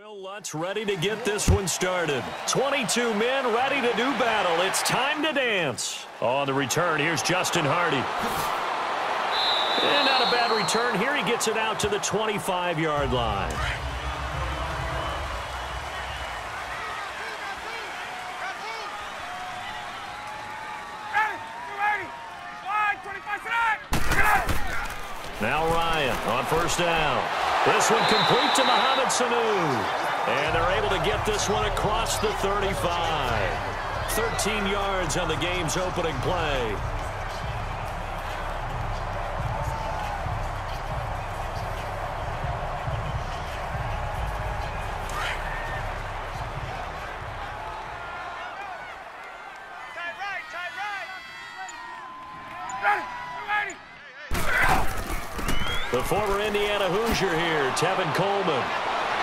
Will Lutz ready to get this one started. 22 men ready to do battle. It's time to dance. On the return, here's Justin Hardy. And not a bad return here. He gets it out to the 25-yard line. Now Ryan on first down. This one complete to Mohamed Sanu. And they're able to get this one across the 35. 13 yards on the game's opening play. The former Indiana Hoosier here, Tevin Coleman.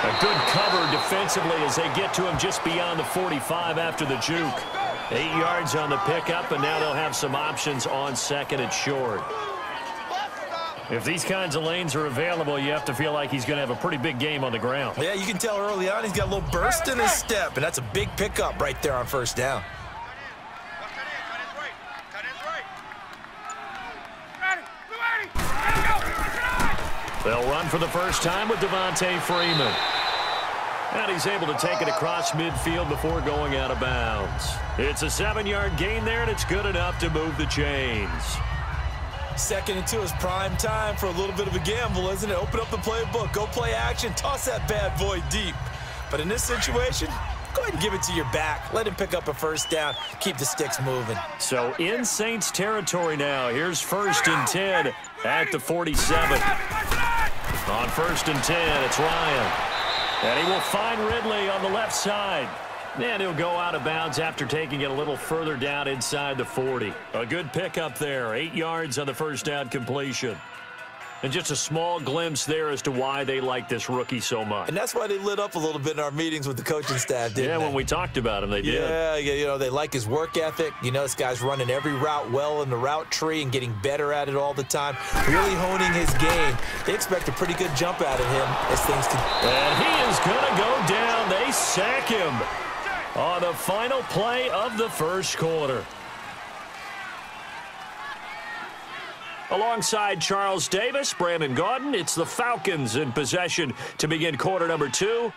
A good cover defensively as they get to him just beyond the 45 after the juke. 8 yards on the pickup, and now they'll have some options on second and short. If these kinds of lanes are available, you have to feel like he's going to have a pretty big game on the ground. Yeah, you can tell early on he's got a little burst in his step, and that's a big pickup right there on first down. They'll run for the first time with Devontae Freeman. And he's able to take it across midfield before going out of bounds. It's a 7-yard gain there, and it's good enough to move the chains. 2nd and 2 is prime time for a little bit of a gamble, isn't it? Open up the playbook, go play action, toss that bad boy deep. But in this situation, go ahead and give it to your back. Let him pick up a first down. Keep the sticks moving. So in Saints territory now. Here's 1st and 10 at the 47. On 1st and 10, it's Ryan. And he will find Ridley on the left side. And he'll go out of bounds after taking it a little further down inside the 40. A good pickup there. 8 yards on the first down completion. And just a small glimpse there as to why they like this rookie so much. And that's why they lit up a little bit in our meetings with the coaching staff, didn't they? Yeah, when we talked about him, they did. Yeah, you know, they like his work ethic. You know, this guy's running every route well in the route tree and getting better at it all the time. Really honing his game. They expect a pretty good jump out of him as things can. And he is going to go down. They sack him on the final play of the first quarter. Alongside Charles Davis, Brandon Gaudin, it's the Falcons in possession to begin quarter number 2.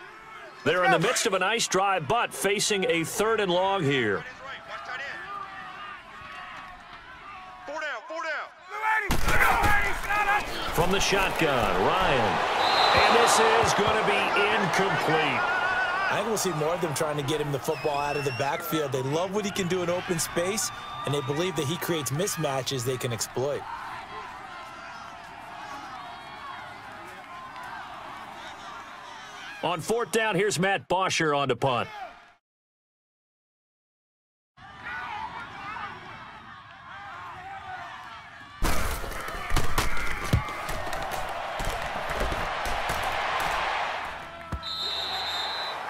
They're in the midst of a nice drive, but facing a 3rd and long here. From the shotgun, Ryan. And this is going to be incomplete. I think we'll see more of them trying to get him the football out of the backfield. They love what he can do in open space, and they believe that he creates mismatches they can exploit. On 4th down, here's Matt Bosher on to punt.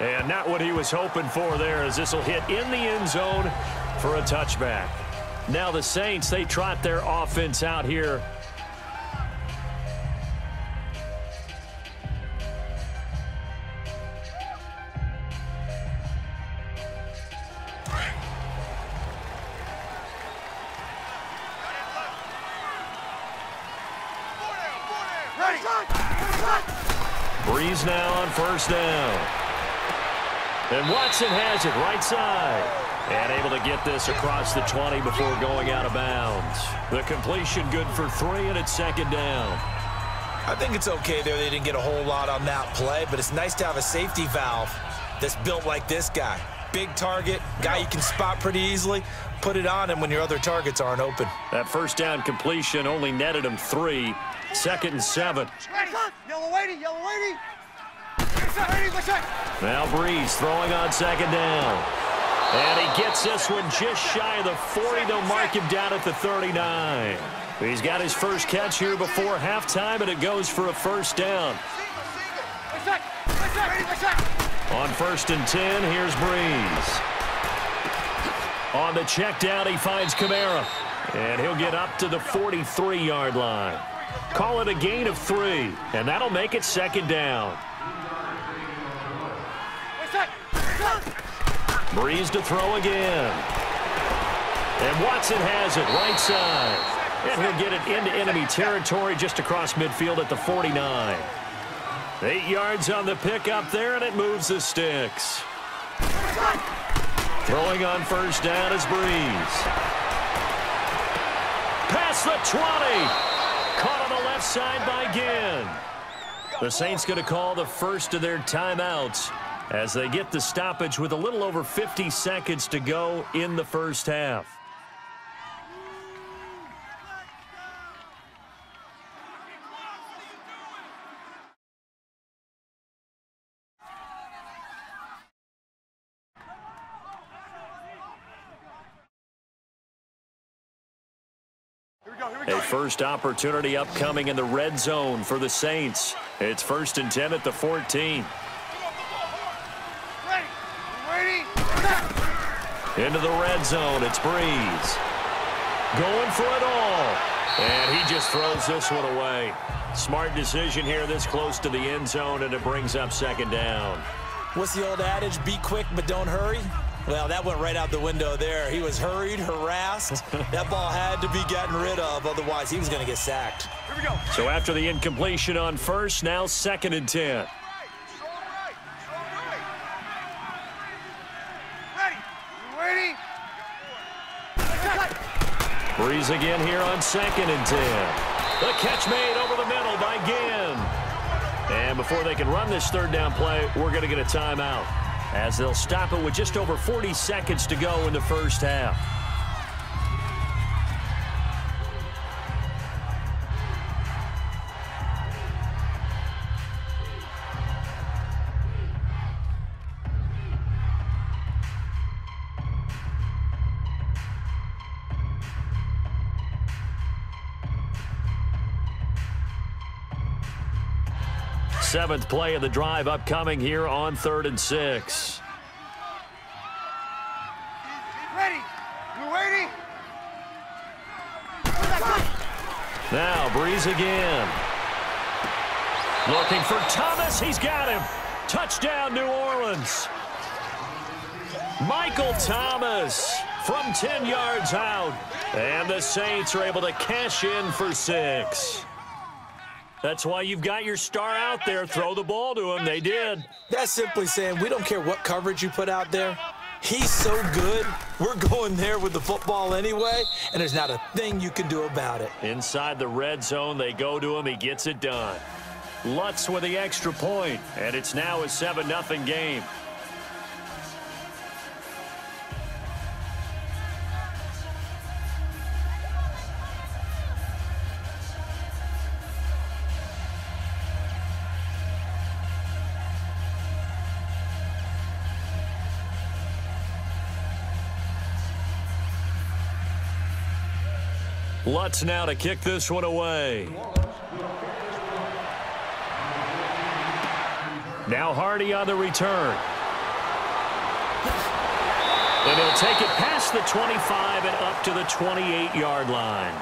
And not what he was hoping for there, as this will hit in the end zone for a touchback. Now the Saints, they trot their offense out here. Breeze now on first down. And Watson has it right side. And able to get this across the 20 before going out of bounds. The completion good for 3, and it's 2nd down. I think it's okay there. They didn't get a whole lot on that play, but it's nice to have a safety valve that's built like this guy. Big target, guy you can spot pretty easily. Put it on him when your other targets aren't open. That first down completion only netted him 3. 2nd and 7. Yellow lady, yellow lady. Now Breeze throwing on 2nd down. And he gets this one just shy of the 40. They'll mark him down at the 39. He's got his first catch here before halftime, and it goes for a first down. On 1st and 10, here's Breeze. On the check down, he finds Kamara. And he'll get up to the 43-yard line. Call it a gain of 3, and that'll make it 2nd down. Breeze to throw again. And Watson has it right side. And he'll get it into enemy territory just across midfield at the 49. 8 yards on the pickup there, and it moves the sticks. Throwing on first down is Breeze. Past the 20. Caught on the left side by Ginn. The Saints going to call the first of their timeouts as they get the stoppage with a little over 50 seconds to go in the first half. A first opportunity upcoming in the red zone for the Saints. It's 1st and 10 at the 14. Into the red zone, it's Breeze. Going for it all. And he just throws this one away. Smart decision here this close to the end zone, and it brings up 2nd down. What's the old adage, be quick but don't hurry? Well, that went right out the window there. He was hurried, harassed. That ball had to be gotten rid of, otherwise he was going to get sacked. Here we go. So after the incompletion on first, now 2nd and 10. Ready? Breeze again here on 2nd and 10. The catch made over the middle by Ginn. And before they can run this 3rd down play, we're going to get a timeout, as they'll stop it with just over 40 seconds to go in the first half. Seventh play of the drive upcoming here on 3rd and 6. Ready? You ready? Now Breeze again. Looking for Thomas. He's got him. Touchdown, New Orleans. Michael Thomas from 10 yards out. And the Saints are able to cash in for 6. That's why you've got your star out there. Throw the ball to him. They did. That's simply saying we don't care what coverage you put out there. He's so good, we're going there with the football anyway, and there's not a thing you can do about it. Inside the red zone, they go to him. He gets it done. Lutz with the extra point, and it's now a 7-0 game. Lutz now to kick this one away. Now Hardy on the return. And he'll take it past the 25 and up to the 28-yard line.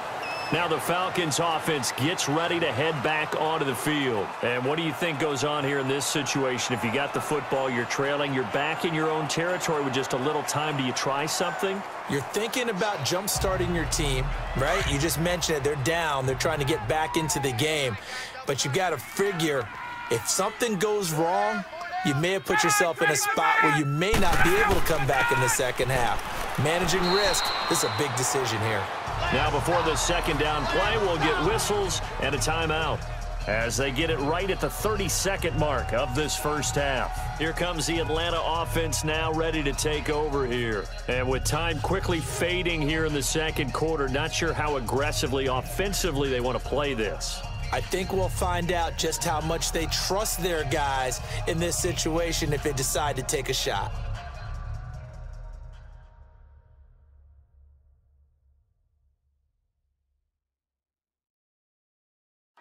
Now the Falcons offense gets ready to head back onto the field. And what do you think goes on here in this situation? If you got the football, you're trailing, you're back in your own territory with just a little time. Do you try something? You're thinking about jump-starting your team, right? You just mentioned it. They're down. They're trying to get back into the game. But you've got to figure, if something goes wrong, you may have put yourself in a spot where you may not be able to come back in the second half. Managing risk, this is a big decision here. Now before the 2nd down play, we'll get whistles and a timeout as they get it right at the 32nd mark of this first half. Here comes the Atlanta offense now ready to take over here. And with time quickly fading here in the 2nd quarter, not sure how aggressively, offensively they want to play this. I think we'll find out just how much they trust their guys in this situation if they decide to take a shot.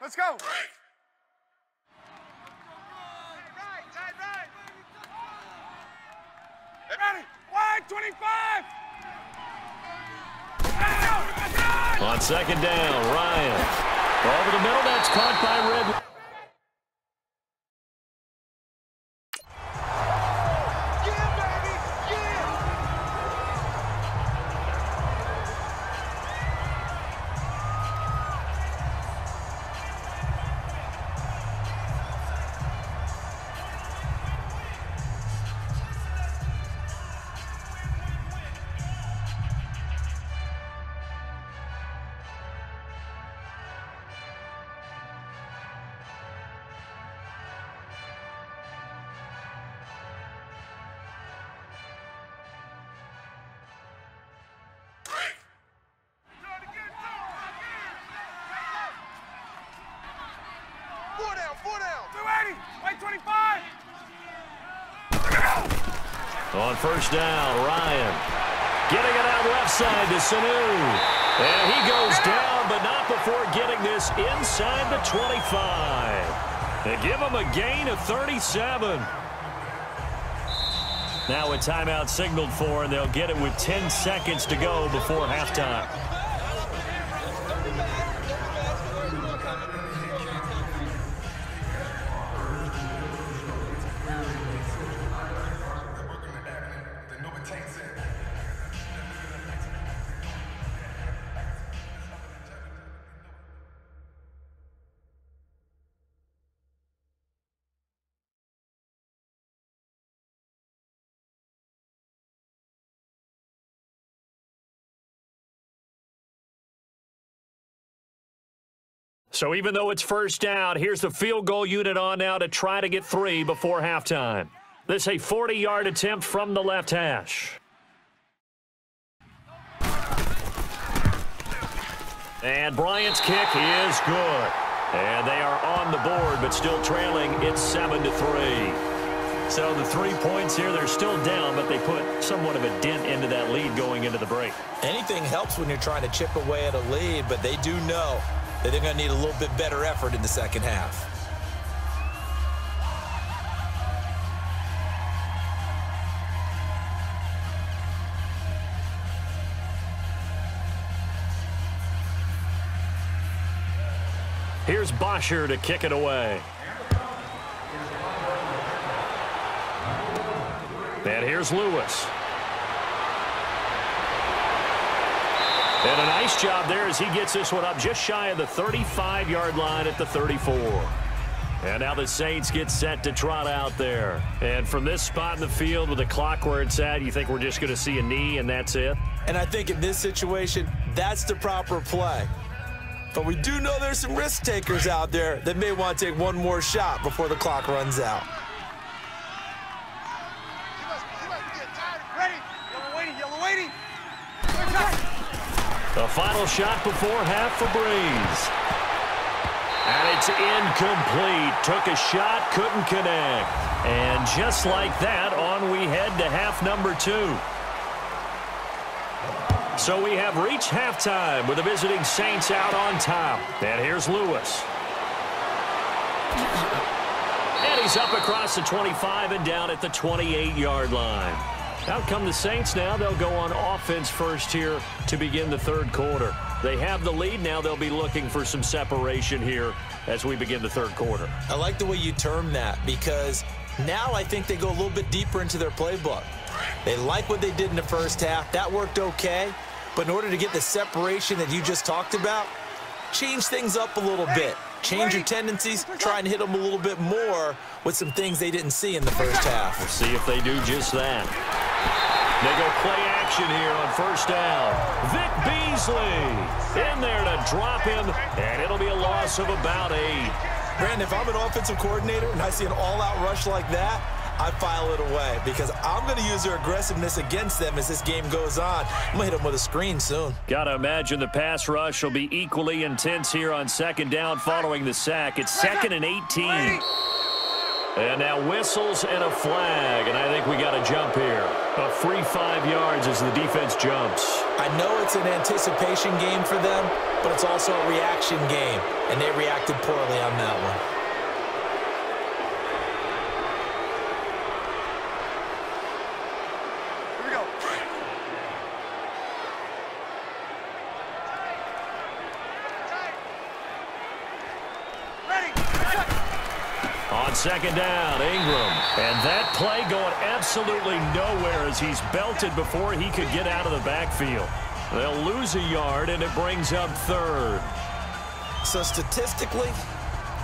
Let's go. Right. Ready. Wide 25. On 2nd down, Ryan. Over the middle, that's caught by Ridley. 4 down. 280. White 25. On first down, Ryan. Getting it out left side to Sanu. And he goes down, but not before getting this inside the 25. They give him a gain of 37. Now a timeout signaled for, and they'll get it with 10 seconds to go before halftime. So even though it's first down, here's the field goal unit on now to try to get 3 before halftime. This is a 40-yard attempt from the left hash. And Bryant's kick is good. And they are on the board, but still trailing. It's 7-3. So the 3 points here, they're still down, but they put somewhat of a dent into that lead going into the break. Anything helps when you're trying to chip away at a lead, but they do know that they're going to need a little bit better effort in the second half. Here's Bosher to kick it away. And here's Lewis. And a nice job there as he gets this one up just shy of the 35-yard line at the 34. And now the Saints get set to trot out there. And from this spot in the field with the clock where it's at, you think we're just going to see a knee and that's it? And I think in this situation, that's the proper play. But we do know there's some risk takers out there that may want to take one more shot before the clock runs out. Ready. Yellow waiting. The final shot before half for Breeze. And it's incomplete. Took a shot, couldn't connect. And just like that, on we head to half number 2. So we have reached halftime with the visiting Saints out on top. And here's Lewis. And he's up across the 25 and down at the 28-yard line. Out come the Saints now. They'll go on offense first here to begin the third quarter. They have the lead. Now they'll be looking for some separation here as we begin the third quarter. I like the way you term that because now I think they go a little bit deeper into their playbook. They like what they did in the first half. That worked okay. But in order to get the separation that you just talked about, change things up a little bit. Change your tendencies, try and hit them a little bit more with some things they didn't see in the first half. We'll see if they do just that. They go play action here on first down. Vic Beasley in there to drop him, and it'll be a loss of about 8. Brandon, if I'm an offensive coordinator and I see an all-out rush like that, I file it away because I'm going to use their aggressiveness against them as this game goes on. I'm going to hit them with a screen soon. Got to imagine the pass rush will be equally intense here on second down following the sack. It's 2nd and 18. And now whistles and a flag, and I think we got a jump here. A free 5 yards as the defense jumps. I know it's an anticipation game for them, but it's also a reaction game, and they reacted poorly on that one. On second down, Ingram. And that play going absolutely nowhere as he's belted before he could get out of the backfield. They'll lose a yard, and it brings up 3rd. So statistically,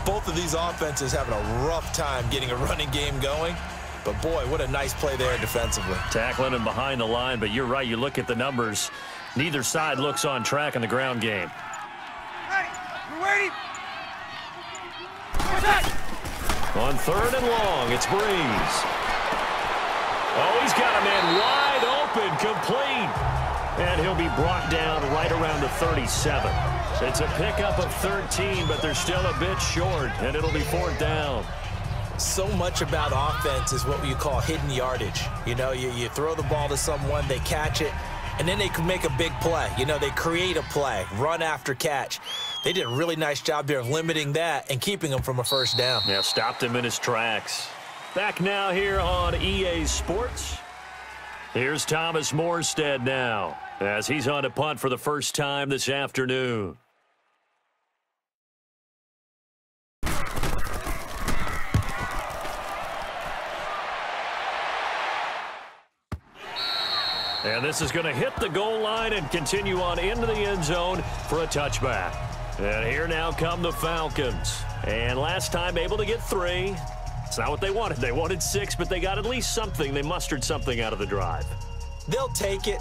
both of these offenses having a rough time getting a running game going. But, boy, what a nice play there defensively. Tackling him behind the line, but you're right. You look at the numbers. Neither side looks on track in the ground game. Ready. We're waiting. On 3rd and long, it's Breeze. Oh, he's got a man wide open, complete. And he'll be brought down right around the 37. It's a pickup of 13, but they're still a bit short, and it'll be 4th down. So much about offense is what you call hidden yardage. You know, you throw the ball to someone, they catch it, and then they can make a big play. You know, they create a play, run after catch. They did a really nice job here of limiting that and keeping him from a 1st down. Yeah, stopped him in his tracks. Back now here on EA Sports. Here's Thomas Morstead now as he's on to punt for the first time this afternoon. And this is going to hit the goal line and continue on into the end zone for a touchback. And here now come the Falcons. And last time able to get 3. It's not what they wanted. They wanted 6, but they got at least something. They mustered something out of the drive. They'll take it.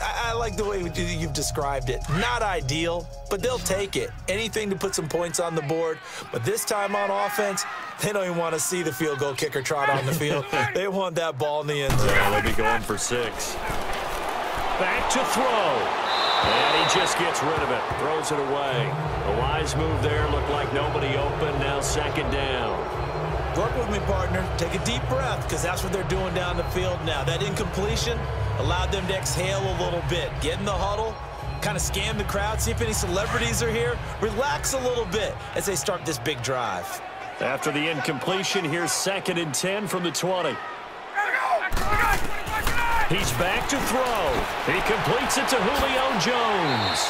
I like the way you've described it. Not ideal, but they'll take it. Anything to put some points on the board. But this time on offense, they don't even want to see the field goal kicker trot on the field. They want that ball in the end zone. Yeah, they'll be going for 6. Back to throw. And he just gets rid of it. Throws it away. A wise move there. Looked like nobody open. Now 2nd down. Work with me, partner. Take a deep breath, because that's what they're doing down the field now. That incompletion allowed them to exhale a little bit. Get in the huddle, kind of scan the crowd, see if any celebrities are here. Relax a little bit as they start this big drive. After the incompletion, here's 2nd and 10 from the 20. He's back to throw. He completes it to Julio Jones.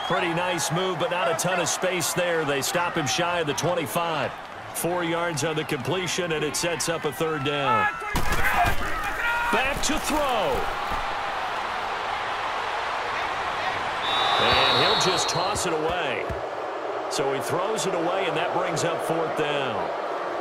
Pretty nice move, but not a ton of space there. They stop him shy of the 25. 4 yards on the completion, and it sets up a 3rd down. Back to throw. And he'll just toss it away. So he throws it away, and that brings up 4th down.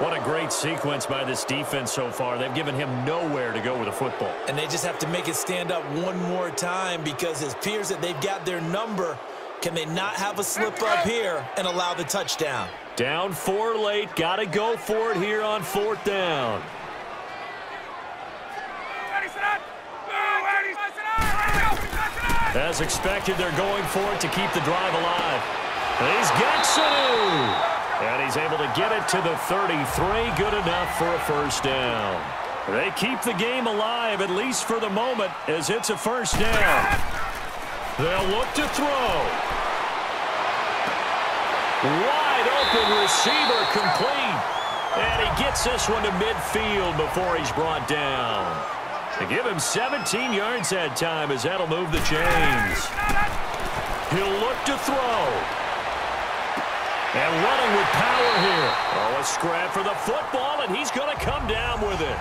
What a great sequence by this defense so far. They've given him nowhere to go with the football. And they just have to make it stand up one more time, because it appears that they've got their number. Can they not have a slip up here and allow the touchdown? Down 4 late. Got to go for it here on 4th down. As expected, they're going for it to keep the drive alive. He's got Sanu. And he's able to get it to the 33. Good enough for a 1st down. They keep the game alive, at least for the moment, as it's a 1st down. They'll look to throw. Wide open receiver complete. And he gets this one to midfield before he's brought down. They give him 17 yards that time, as that'll move the chains. He'll look to throw. And running with power here. Oh, a scrap for the football, and he's going to come down with it.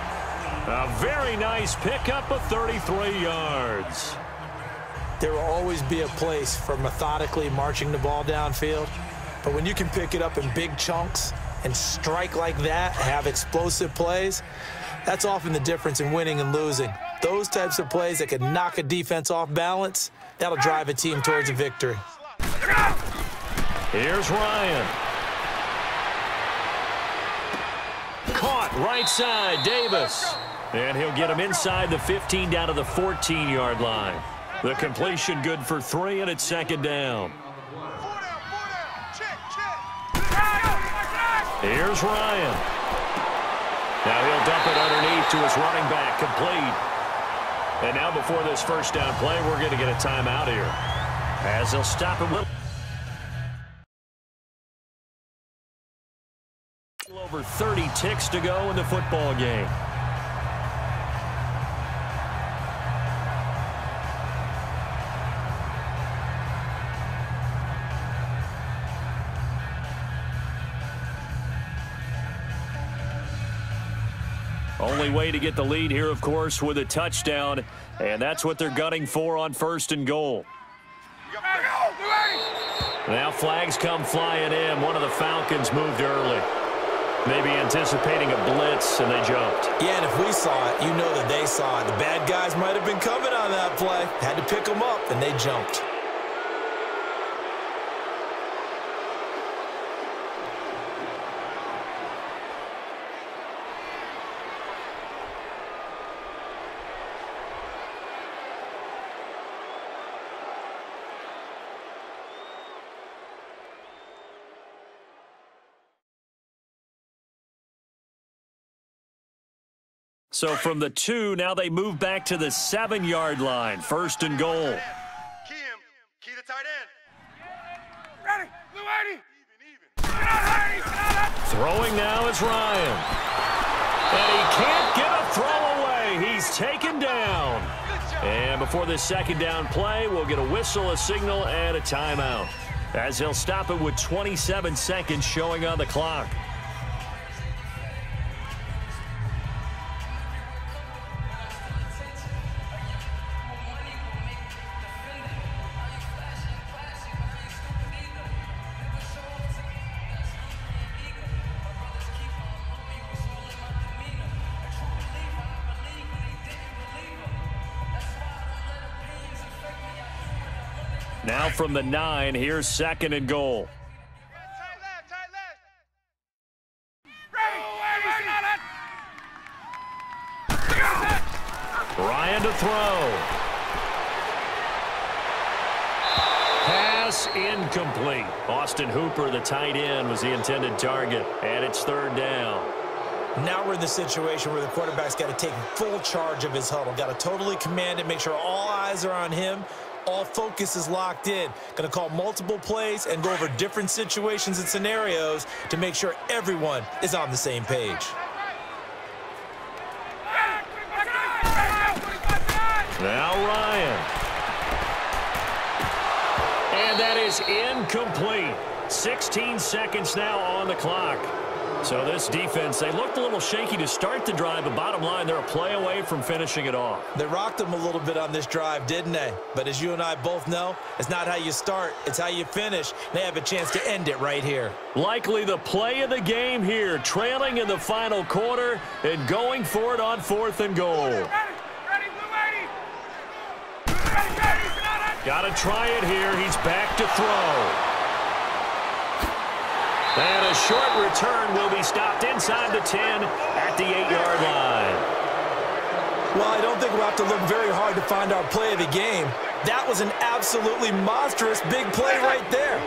A very nice pickup of 33 yards. There will always be a place for methodically marching the ball downfield. But when you can pick it up in big chunks and strike like that, have explosive plays, that's often the difference in winning and losing. Those types of plays that can knock a defense off balance, that'll drive a team towards a victory. Here's Ryan. Caught right side, Davis. And he'll get him inside the 15 down to the 14-yard line. The completion good for 3, and it's 2nd down. Here's Ryan. Now he'll dump it underneath to his running back, complete. And now before this 1st down play, we're going to get a timeout here, as they'll stop him. Over 30 ticks to go in the football game. Only way to get the lead here, of course, with a touchdown, and that's what they're gunning for on 1st and goal. Now flags come flying in. One of the Falcons moved early. Maybe anticipating a blitz, and they jumped. Yeah, and if we saw it, you know that they saw it. The bad guys might have been coming on that play. Had to pick them up, and they jumped. So from the 2, now they move back to the 7-yard line. First and goal. Key the tight end. Ready, Blue 80. Throwing now is Ryan. And he can't get a throw away. He's taken down. And before this second down play, we'll get a whistle, a signal, and a timeout, as he'll stop it with 27 seconds showing on the clock. Now from the 9, here's second and goal. Tight left. Ready. Ryan to throw. Pass incomplete. Austin Hooper, the tight end, was the intended target. And it's third down. Now we're in the situation where the quarterback's got to take full charge of his huddle. Got to totally command it, make sure all eyes are on him. All focus is locked in. Going to call multiple plays and go over different situations and scenarios to make sure everyone is on the same page. Now Ryan. And that is incomplete. 16 seconds now on the clock. So this defense, they looked a little shaky to start the drive, but bottom line, they're a play away from finishing it off. They rocked them a little bit on this drive, didn't they? But as you and I both know, it's not how you start, it's how you finish. They have a chance to end it right here. Likely the play of the game here, trailing in the final quarter and going for it on 4th and goal. Ready, Blue 80. Got to try it here. He's back to throw. And a short return will be stopped inside the 10 at the 8-yard line. Well, I don't think we'll have to look very hard to find our play of the game. That was an absolutely monstrous big play right there.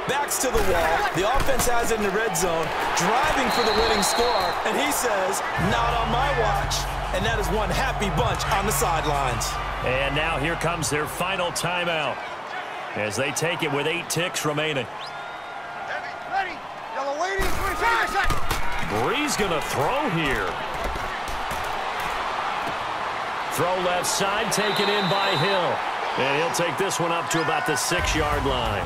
Backs to the wall. The offense has it in the red zone, driving for the winning score, and he says, not on my watch. And that is one happy bunch on the sidelines. And now here comes their final timeout as they take it with 8 ticks remaining. Ready, yellow waiting, 25 seconds. Bree's going to throw here. Throw left side, taken in by Hill. And he'll take this one up to about the 6-yard line.